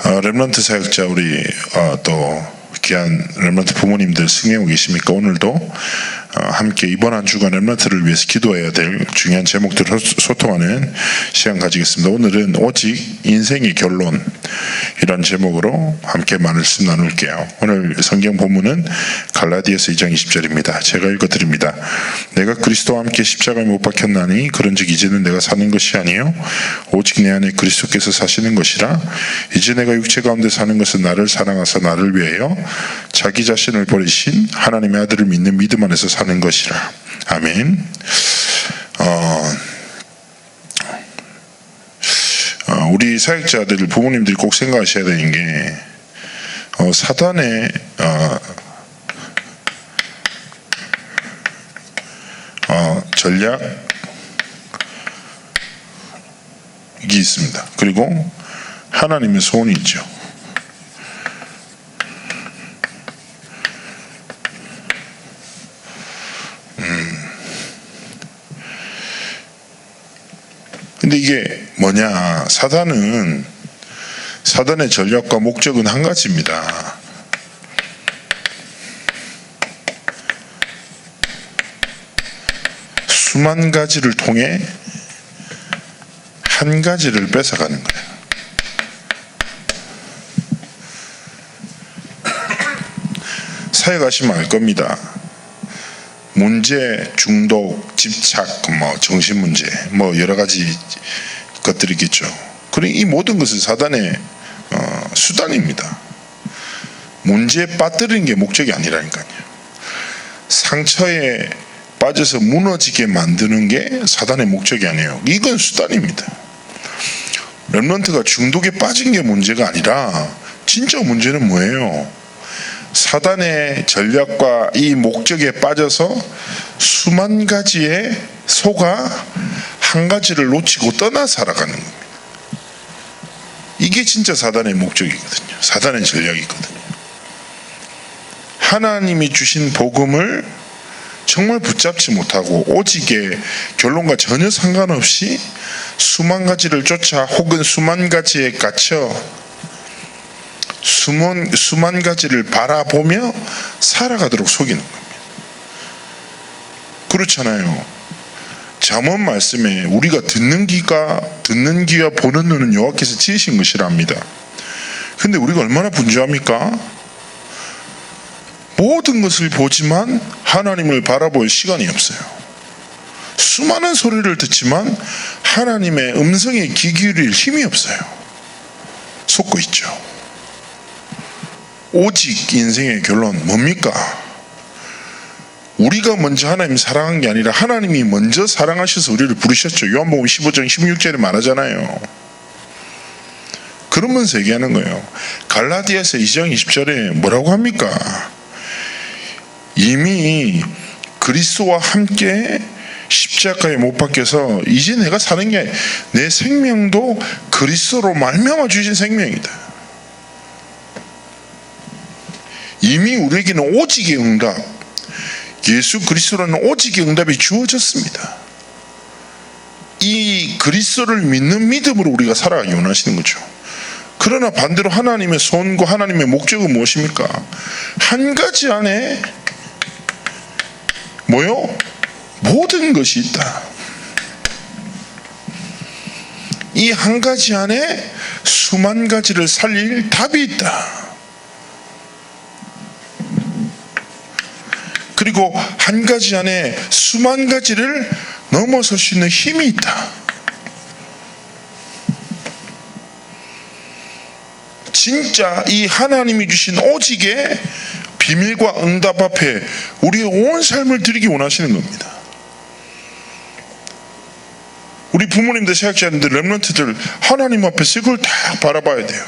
렘넌트 사역자 우리 또 귀한 렘넌트 부모님들 승리하고 계십니까? 오늘도 함께 이번 한 주간 렘넌트를 위해서 기도해야 될 중요한 제목들을 소통하는 시간 가지겠습니다. 오늘은 오직 인생의 결론, 이런 제목으로 함께 말씀 나눌게요. 오늘 성경 본문은 갈라디아서 2장 20절입니다. 제가 읽어드립니다. 내가 그리스도와 함께 십자가에 못 박혔나니 그런즉 이제는 내가 사는 것이 아니요 오직 내 안에 그리스도께서 사시는 것이라. 이제 내가 육체 가운데 사는 것은 나를 사랑하사 나를 위하여 자기 자신을 버리신 하나님의 아들을 믿는 믿음 안에서 사는 것이라. 아멘. 우리 사역자들 부모님들이 꼭 생각하셔야 되는 게 사단의 전략이 있습니다. 그리고 하나님의 소원이 있죠. 근데 이게 뭐냐? 사단의 전략과 목적은 한 가지입니다. 수만 가지를 통해 한 가지를 뺏어가는 거예요. 사역하시면 알 겁니다. 문제, 중독, 집착, 정신 문제, 여러 가지 것들이 있겠죠. 그리고 이 모든 것은 사단의 수단입니다. 문제에 빠뜨리는 게 목적이 아니라니까요. 상처에 빠져서 무너지게 만드는 게 사단의 목적이 아니에요. 이건 수단입니다. 렘넌트가 중독에 빠진 게 문제가 아니라 진짜 문제는 뭐예요? 사단의 전략과 이 목적에 빠져서 수만 가지에 속아 한 가지를 놓치고 떠나 살아가는 겁니다. 이게 진짜 사단의 목적이거든요. 사단의 전략이거든요. 하나님이 주신 복음을 정말 붙잡지 못하고 오직의 결론과 전혀 상관없이 수만 가지를 쫓아 혹은 수만 가지에 갇혀 수만 가지를 바라보며 살아가도록 속이는 겁니다. 그렇잖아요. 잠언 말씀에 우리가 듣는 귀와 보는 눈은 여호와께서 지으신 것이랍니다. 근데 우리가 얼마나 분주합니까? 모든 것을 보지만 하나님을 바라볼 시간이 없어요. 수많은 소리를 듣지만 하나님의 음성에 귀 기울일 힘이 없어요. 속고 있죠. 오직 인생의 결론 뭡니까? 우리가 먼저 하나님 사랑한 게 아니라 하나님이 먼저 사랑하셔서 우리를 부르셨죠. 요한복음 15장 16절에 말하잖아요. 그러면서 얘기하는 거예요. 갈라디아서 2장 20절에 뭐라고 합니까? 이미 그리스도와 함께 십자가에 못 박혀서 이제 내가 사는 게 내 생명도 그리스도로 말미암아 주신 생명이다. 이미 우리에게는 오직의 응답, 예수 그리스도라는 오직의 응답이 주어졌습니다. 이 그리스도를 믿는 믿음으로 우리가 살아가기 원하시는 거죠. 그러나 반대로 하나님의 손과 하나님의 목적은 무엇입니까? 한 가지 안에 모든 것이 있다. 이 한 가지 안에 수만 가지를 살릴 답이 있다. 그리고 한 가지 안에 수만 가지를 넘어설 수 있는 힘이 있다. 진짜 이 하나님이 주신 오직의 비밀과 응답 앞에 우리의 온 삶을 드리기 원하시는 겁니다. 우리 부모님들, 사역자님들, 렘넌트들 하나님 앞에서 이걸 딱 바라봐야 돼요.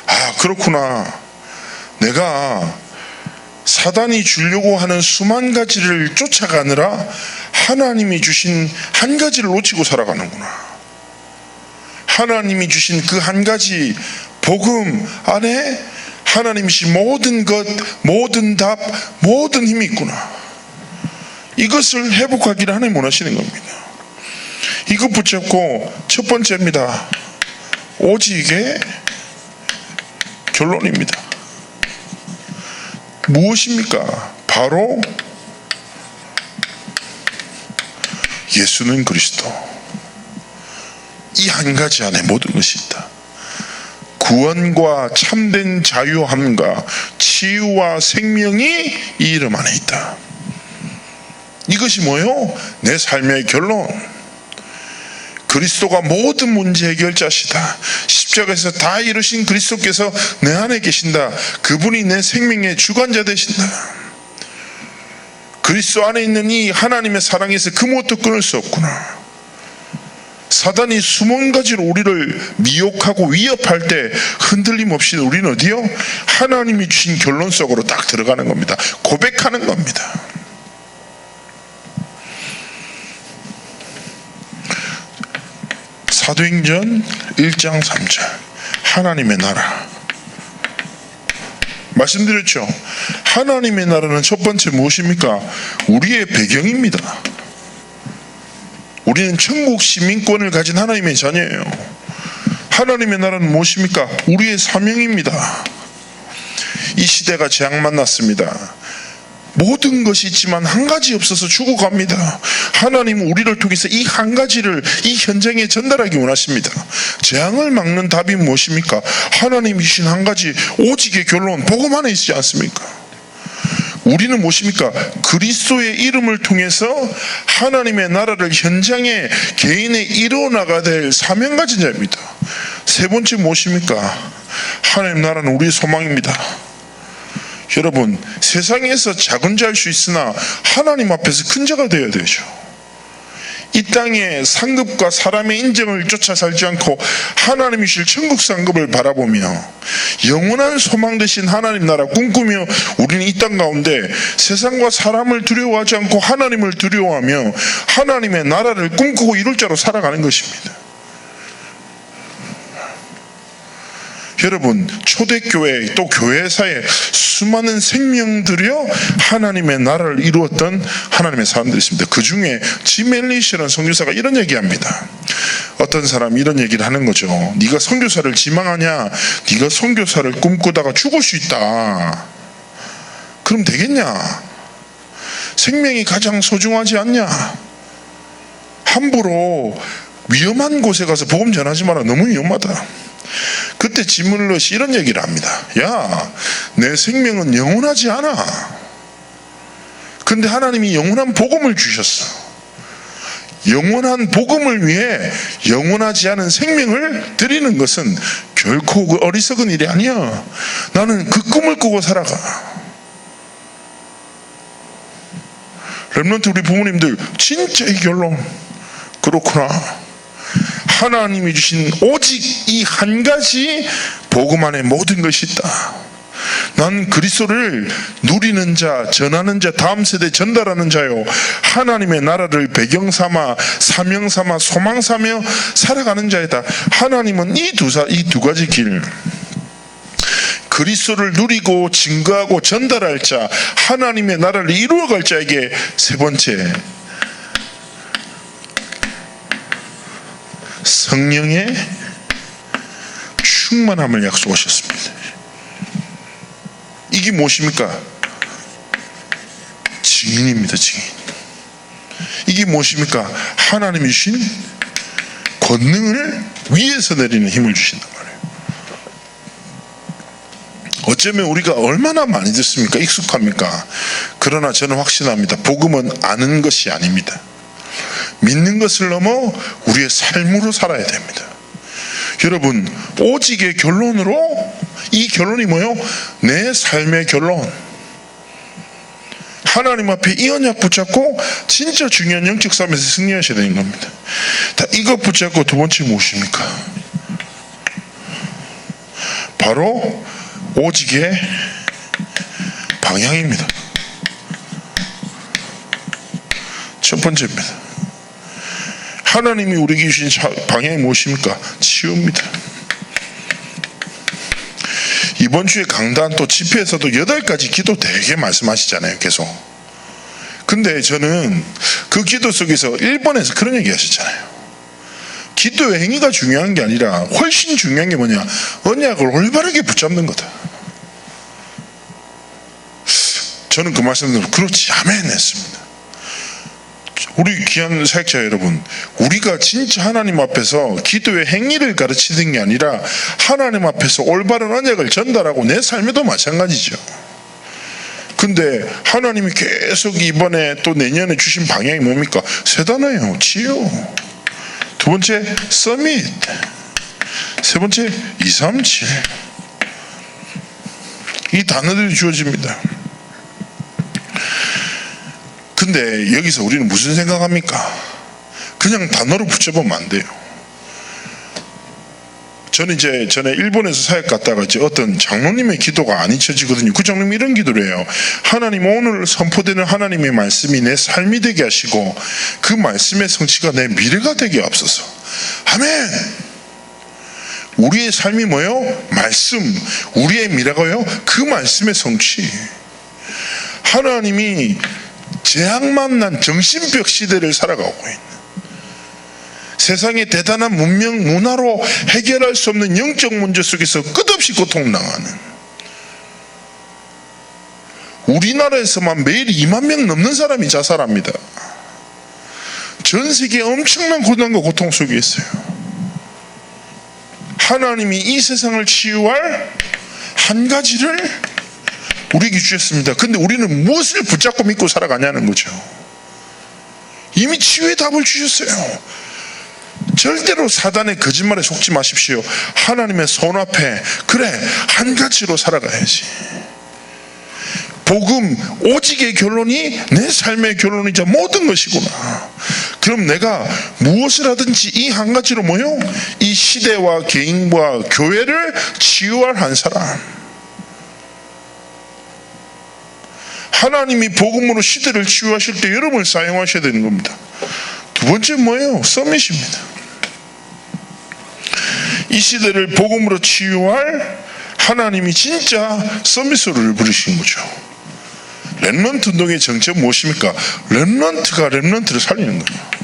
아, 그렇구나. 내가 사단이 주려고 하는 수만 가지를 쫓아가느라 하나님이 주신 한 가지를 놓치고 살아가는구나. 하나님이 주신 그 한 가지 복음 안에 하나님이신 모든 것, 모든 답, 모든 힘이 있구나. 이것을 회복하기를 하나님 원하시는 겁니다. 이것 붙잡고 첫 번째입니다. 오직의 결론입니다. 무엇입니까? 바로 예수는 그리스도. 이 한 가지 안에 모든 것이 있다. 구원과 참된 자유함과 치유와 생명이 이 이름 안에 있다. 이것이 뭐요? 내 삶의 결론. 그리스도가 모든 문제 해결자시다. 십자가에서 다 이루신 그리스도께서 내 안에 계신다. 그분이 내 생명의 주관자 되신다. 그리스도 안에 있는 이 하나님의 사랑에서 그 무엇도 끊을 수 없구나. 사단이 수만 가지로 우리를 미혹하고 위협할 때 흔들림 없이 우리는 어디요? 하나님이 주신 결론 속으로 딱 들어가는 겁니다. 고백하는 겁니다. 사도행전 1장 3절 하나님의 나라. 말씀드렸죠. 하나님의 나라는 첫 번째 무엇입니까? 우리의 배경입니다. 우리는 천국 시민권을 가진 하나님의 자녀예요. 하나님의 나라는 무엇입니까? 우리의 사명입니다. 이 시대가 재앙 만났습니다. 모든 것이 있지만 한 가지 없어서 죽어갑니다. 하나님은 우리를 통해서 이 한 가지를 이 현장에 전달하기 원하십니다. 재앙을 막는 답이 무엇입니까? 하나님이 주신 한 가지 오직의 결론, 복음 안에 있지 않습니까? 우리는 무엇입니까? 그리스도의 이름을 통해서 하나님의 나라를 현장에 개인에 이루어나가야 될 사명 가진 자입니다. 세 번째 무엇입니까? 하나님 나라는 우리의 소망입니다. 여러분, 세상에서 작은 자일 수 있으나 하나님 앞에서 큰 자가 되어야 되죠. 이 땅에 상급과 사람의 인정을 쫓아 살지 않고 하나님이 주실 천국 상급을 바라보며 영원한 소망 되신 하나님 나라 꿈꾸며 우리는 이 땅 가운데 세상과 사람을 두려워하지 않고 하나님을 두려워하며 하나님의 나라를 꿈꾸고 이룰 자로 살아가는 것입니다. 여러분, 초대교회 또 교회사에 수많은 생명들여 하나님의 나라를 이루었던 하나님의 사람들이 있습니다. 그 중에 짐 엘리시라는 선교사가 이런 얘기합니다. 어떤 사람이 이런 얘기를 하는 거죠. 네가 선교사를 지망하냐? 네가 선교사를 꿈꾸다가 죽을 수 있다. 그럼 되겠냐? 생명이 가장 소중하지 않냐? 함부로 위험한 곳에 가서 복음 전하지 마라. 너무 위험하다. 그때 짐 엘리시 이런 얘기를 합니다. 야, 내 생명은 영원하지 않아. 근데 하나님이 영원한 복음을 주셨어. 영원한 복음을 위해 영원하지 않은 생명을 드리는 것은 결코 어리석은 일이 아니야. 나는 그 꿈을 꾸고 살아가. 렘넌트 우리 부모님들 진짜 이 결론 그렇구나. 하나님이 주신 오직 이 한 가지 복음 안에 모든 것이 있다. 난 그리스도를 누리는 자, 전하는 자, 다음 세대 전달하는 자요. 하나님의 나라를 배경 삼아 사명 삼아 소망 삼아 살아가는 자이다. 하나님은 이 두 가지 길, 그리스도를 누리고 증거하고 전달할 자, 하나님의 나라를 이루어갈 자에게 세 번째 성령의 충만함을 약속하셨습니다. 이게 무엇입니까? 증인입니다. 증인. 이게 무엇입니까? 하나님이 주신 권능을 위에서 내리는 힘을 주신단 말이에요. 어쩌면 우리가 얼마나 많이 듣습니까? 익숙합니까? 그러나 저는 확신합니다. 복음은 아는 것이 아닙니다. 믿는 것을 넘어 우리의 삶으로 살아야 됩니다. 여러분, 오직의 결론으로, 이 결론이 뭐예요? 내 삶의 결론. 하나님 앞에 이 언약 붙잡고 진짜 중요한 영적 싸움에서 승리하셔야 되는 겁니다. 이것 붙잡고 두 번째 무엇입니까? 바로 오직의 방향입니다. 첫 번째입니다. 하나님이 우리에게 주신 방향이 무엇입니까? 치유입니다. 이번 주에 강단 또 집회에서도 8가지 기도 되게 말씀하시잖아요. 계속. 근데 저는 그 기도 속에서 1번에서 그런 얘기 하셨잖아요. 기도의 행위가 중요한 게 아니라 훨씬 중요한 게 뭐냐? 언약을 올바르게 붙잡는 거다. 저는 그 말씀 듣고 그렇지, 아멘 했습니다. 우리 귀한 사역자 여러분, 우리가 진짜 하나님 앞에서 기도의 행위를 가르치는 게 아니라 하나님 앞에서 올바른 언약을 전달하고 내 삶에도 마찬가지죠. 근데 하나님이 계속 이번에 또 내년에 주신 방향이 뭡니까? 세 단어예요. 치유, 두 번째 서밋, 세 번째 237. 이 단어들이 주어집니다. 근데 여기서 우리는 무슨 생각합니까? 그냥 단어로 붙여보면 안 돼요. 저는 이제 전에 일본에서 사역 갔다가 이제 어떤 장로님의 기도가 안 잊혀지거든요. 그 장로님이 이런 기도를 해요. 하나님, 오늘 선포되는 하나님의 말씀이 내 삶이 되게 하시고 그 말씀의 성취가 내 미래가 되게 하옵소서. 아멘. 우리의 삶이 뭐예요? 말씀. 우리의 미래가요? 그 말씀의 성취. 하나님이 재앙만 난 정신병 시대를 살아가고 있는, 세상의 대단한 문명, 문화로 해결할 수 없는 영적 문제 속에서 끝없이 고통당하는, 우리나라에서만 매일 2만 명 넘는 사람이 자살합니다. 전 세계에 엄청난 고난과 고통 속에 있어요. 하나님이 이 세상을 치유할 한 가지를 우리에게 주셨습니다. 근데 우리는 무엇을 붙잡고 믿고 살아가냐는 거죠. 이미 치유의 답을 주셨어요. 절대로 사단의 거짓말에 속지 마십시오. 하나님의 손 앞에, 그래, 한 가지로 살아가야지. 복음, 오직의 결론이 내 삶의 결론이자 모든 것이구나. 그럼 내가 무엇을 하든지 이 한 가지로 뭐요? 이 시대와 개인과 교회를 치유할 한 사람. 하나님이 복음으로 시대를 치유하실 때 여러분을 사용하셔야 되는 겁니다. 두 번째 뭐예요? 서밋입니다. 이 시대를 복음으로 치유할 하나님이 진짜 서밋으로 부르신 거죠. 렘넌트 운동의 정체는 무엇입니까? 렘넌트가 렘넌트를 살리는 거예요.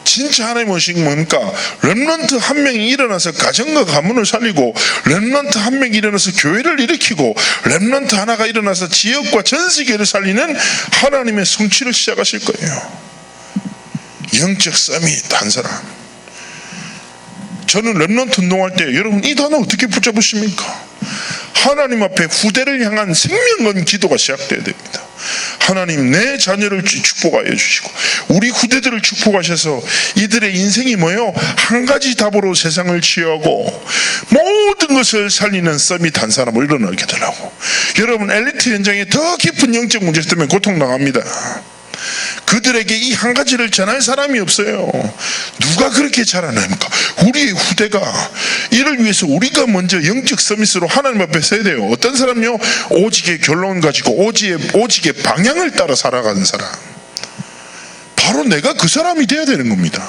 진짜 하나님의 의식이 뭡니까? 렘넌트 한 명이 일어나서 가정과 가문을 살리고, 렘넌트 한 명이 일어나서 교회를 일으키고, 렘넌트 하나가 일어나서 지역과 전 세계를 살리는 하나님의 성취를 시작하실 거예요. 영적 서밋 한 사람. 저는 렘넌트 운동할 때 여러분 이 단어 어떻게 붙잡으십니까? 하나님 앞에 후대를 향한 생명건 기도가 시작돼야 됩니다. 하나님, 내 자녀를 축복하여 주시고 우리 후대들을 축복하셔서 이들의 인생이 뭐예요? 한 가지 답으로 세상을 치유하고 모든 것을 살리는 서밋 한 사람을 일어나게 되라고. 여러분, 엘리트 현장에 더 깊은 영적 문제 때문에 고통당합니다. 그들에게 이 한 가지를 전할 사람이 없어요. 누가 그렇게 자라납니까? 우리의 후대가. 이를 위해서 우리가 먼저 영적 서밋으로 하나님 앞에 서야 돼요. 어떤 사람요? 오직의 결론 가지고 오직의 방향을 따라 살아가는 사람. 바로 내가 그 사람이 돼야 되는 겁니다.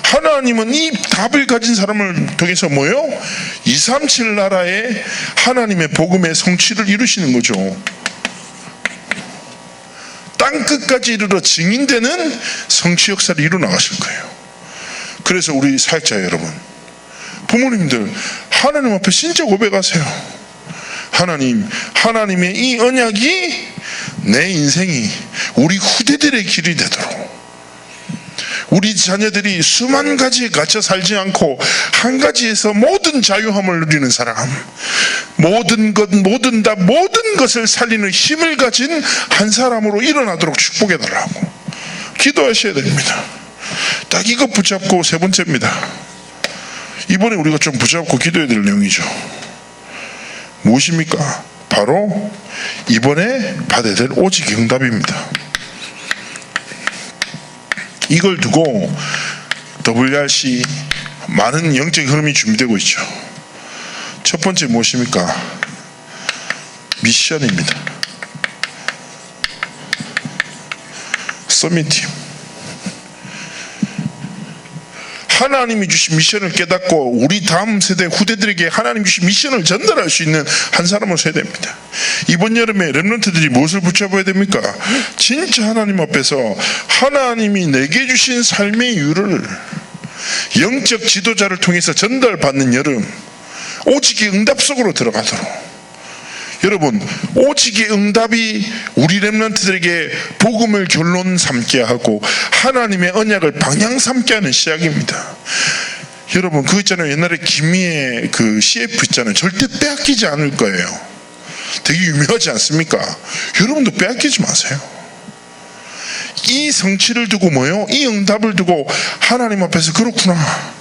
하나님은 이 답을 가진 사람을 통해서 뭐요? 237 나라의 하나님의 복음의 성취를 이루시는 거죠. 땅끝까지 이르러 증인되는 성취 역사를 이루어 나가실 거예요. 그래서 우리 사역자 여러분, 부모님들, 하나님 앞에 진짜 고백하세요. 하나님, 하나님의 이 언약이 내 인생이 우리 후대들의 길이 되도록, 우리 자녀들이 수만 가지에 갇혀 살지 않고 한 가지에서 모든 자유함을 누리는 사람, 모든 것을 살리는 힘을 가진 한 사람으로 일어나도록 축복해달라고 기도하셔야 됩니다. 딱 이것 붙잡고 세 번째입니다. 이번에 우리가 좀 붙잡고 기도해야 될 내용이죠. 무엇입니까? 바로 이번에 받아야 될 오직 응답입니다. 이걸 두고 WRC 많은 영적 흐름이 준비되고 있죠. 첫 번째 무엇입니까? 미션입니다. 서밋팀. 하나님이 주신 미션을 깨닫고 우리 다음 세대 후대들에게 하나님 주신 미션을 전달할 수 있는 한 사람으로 서야 됩니다. 이번 여름에 렘넌트들이 무엇을 붙잡아야 됩니까? 진짜 하나님 앞에서 하나님이 내게 주신 삶의 이유를 영적 지도자를 통해서 전달받는 여름, 오직의 응답 속으로 들어가도록. 여러분, 오직의 응답이 우리 렘넌트들에게 복음을 결론 삼게 하고 하나님의 언약을 방향 삼게 하는 시작입니다. 여러분, 그거 있잖아요. 옛날에 김미애 그 CF 있잖아요. 절대 빼앗기지 않을 거예요. 되게 유명하지 않습니까? 여러분도 빼앗기지 마세요. 이 성취를 두고 뭐예요? 이 응답을 두고 하나님 앞에서 그렇구나,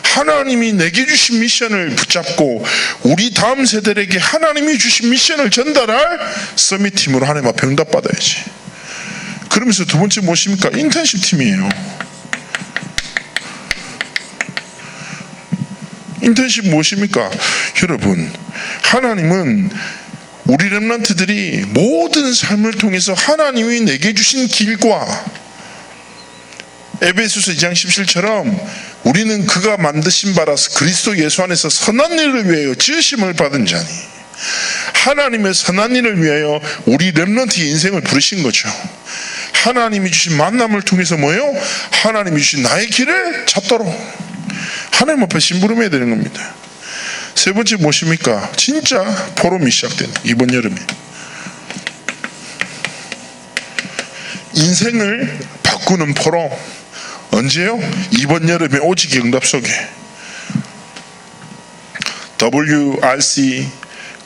하나님이 내게 주신 미션을 붙잡고 우리 다음 세대에게 하나님이 주신 미션을 전달할 서밋팀으로 하나님 앞에 응답받아야지. 그러면서 두 번째 무엇입니까? 인턴십 팀이에요. 인턴십 무엇입니까? 여러분, 하나님은 우리 렘넌트들이 모든 삶을 통해서 하나님이 내게 주신 길과 에베소서 2장 17처럼 우리는 그가 만드신 바라서 그리스도 예수 안에서 선한 일을 위하여 지으심을 받은 자니, 하나님의 선한 일을 위하여 우리 렘넌트의 인생을 부르신 거죠. 하나님이 주신 만남을 통해서 뭐예요? 하나님이 주신 나의 길을 찾도록 하나님 앞에 심부름해야 되는 겁니다. 세 번째 무엇입니까? 진짜 포럼이 시작된다. 이번 여름에 인생을 바꾸는 포럼. 언제요? 이번 여름에 오직의 응답 속에 WRC,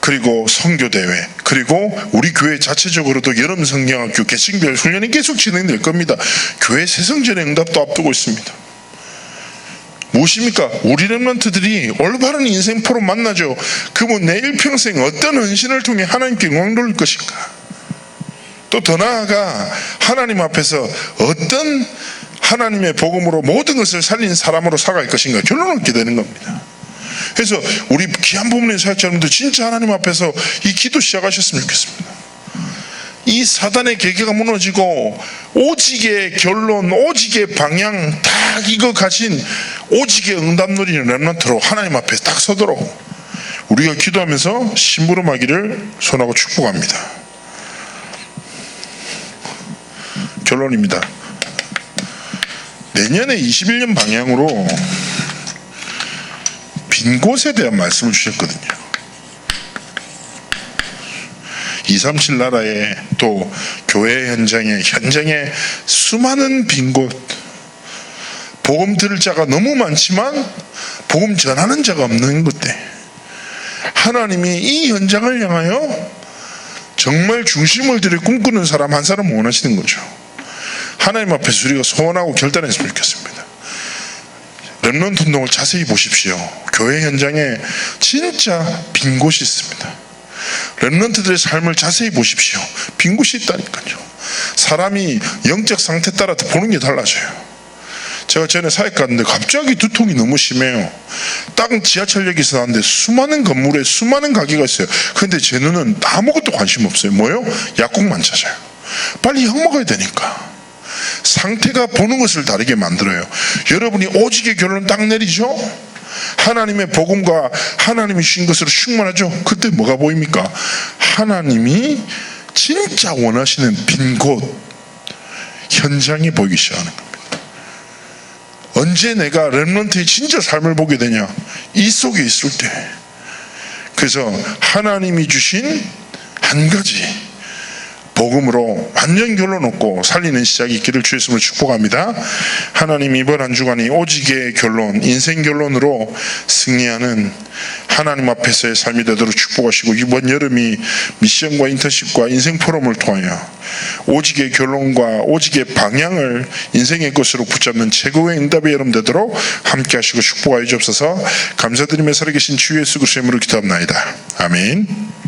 그리고 선교대회, 그리고 우리 교회 자체적으로도 여름 성경학교 개층별 훈련이 계속 진행될 겁니다. 교회 새성전의 응답도 앞두고 있습니다. 무엇입니까? 우리 렘넌트들이 올바른 인생 포럼 만나죠. 그분 내 일평생 어떤 헌신을 통해 하나님께 영광 돌릴 것인가, 또 더 나아가 하나님 앞에서 어떤 하나님의 복음으로 모든 것을 살린 사람으로 살아갈 것인가 결론을 얻게 되는 겁니다. 그래서 우리 귀한 부모님 사역자님들 진짜 하나님 앞에서 이 기도 시작하셨으면 좋겠습니다. 이 사단의 계계가 무너지고 오직의 결론, 오직의 방향 딱 이거 가진 오직의 응답 누리는 렘넌트로 하나님 앞에 딱 서도록 우리가 기도하면서 심부름하기를 소원하고 축복합니다. 결론입니다. 내년에 21년 방향으로 빈 곳에 대한 말씀을 주셨거든요. 237 나라에 또 교회 현장에 수많은 빈 곳, 복음 들을 자가 너무 많지만 복음 전하는 자가 없는 것들, 하나님이 이 현장을 향하여 정말 중심을 들여 꿈꾸는 사람 한 사람 원하시는 거죠. 하나님 앞에서 우리가 소원하고 결단했으면 좋겠습니다. 렘넌트 운동을 자세히 보십시오. 교회 현장에 진짜 빈 곳이 있습니다. 렘넌트들의 삶을 자세히 보십시오. 빈 곳이 있다니까요. 사람이 영적 상태 따라 보는 게 달라져요. 제가 전에 사역 갔는데 갑자기 두통이 너무 심해요. 딱 지하철역에서 나왔는데 수많은 건물에 수많은 가게가 있어요. 그런데 제 눈은 아무것도 관심 없어요. 뭐요? 약국만 찾아요. 빨리 약 먹어야 되니까. 상태가 보는 것을 다르게 만들어요. 여러분이 오직의 결론 딱 내리죠? 하나님의 복음과 하나님이 주신 것으로 충만하죠? 그때 뭐가 보입니까? 하나님이 진짜 원하시는 빈 곳, 현장이 보이기 시작하는 겁니다. 언제 내가 렘넌트의 진짜 삶을 보게 되냐? 이 속에 있을 때. 그래서 하나님이 주신 한 가지 복음으로 완전 결론 얻고 살리는 시작이 있기를 주의 이름으로 축복합니다. 하나님 이번 한 주간이 오직의 결론, 인생 결론으로 승리하는 하나님 앞에서의 삶이 되도록 축복하시고, 이번 여름이 미션과 인턴십과 인생 포럼을 통하여 오직의 결론과 오직의 방향을 인생의 것으로 붙잡는 최고의 응답의 여름 되도록 함께 하시고 축복하여 주옵소서. 감사드리며 살아계신 주 예수 그리스도의 이름으로 기도합나이다. 아멘.